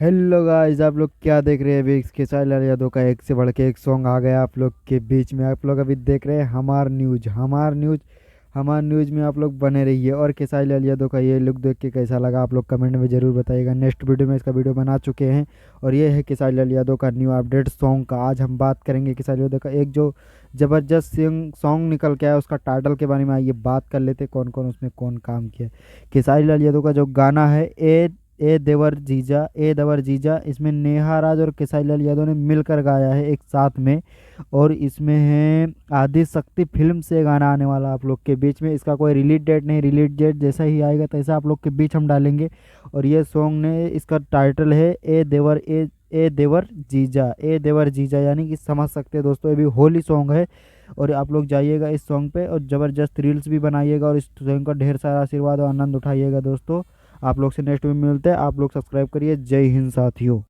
Hello guys, आप लोग क्या देख रहे हैं? अभी खेसारी लाल यादव का एक से बढ़ के एक सॉन्ग आ गया आप लोग के बीच में। आप लोग अभी देख रहे हैं हमार न्यूज में आप लोग बने रहिए। और खेसारी लाल यादव का ये लुक देख के कैसा लगा आप लोग कमेंट में ज़रूर बताइएगा। नेक्स्ट वीडियो में इसका वीडियो बना चुके हैं और ये है खेसारी लाल यादव का न्यू अपडेट सॉन्ग का। आज हम बात करेंगे खेसारी यादव का एक जो ज़बरदस्त सॉन्ग निकल के आया, उसका टाइटल के बारे में आइए बात कर लेते, कौन कौन उसमें कौन काम किया है। खेसारी लाल यादव का जो गाना है ए देवर जीजा, इसमें नेहा राज और खेसारी लाल यादव ने मिलकर गाया है एक साथ में। और इसमें है आदि शक्ति फिल्म से गाना आने वाला आप लोग के बीच में। इसका कोई रिलीज डेट नहीं, रिलीज डेट जैसा ही आएगा तैसा आप लोग के बीच हम डालेंगे। और ये सॉन्ग ने इसका टाइटल है ए देवर जीजा, यानी कि समझ सकते हैं दोस्तों, ये भी होली सॉन्ग है। और आप लोग जाइएगा इस सॉन्ग पे और ज़बरदस्त रील्स भी बनाइएगा और इस सॉन्ग का ढेर सारा आशीर्वाद और आनंद उठाइएगा दोस्तों। आप लोग से नेक्स्ट में मिलते हैं। आप लोग सब्सक्राइब करिए। जय हिंद साथियों।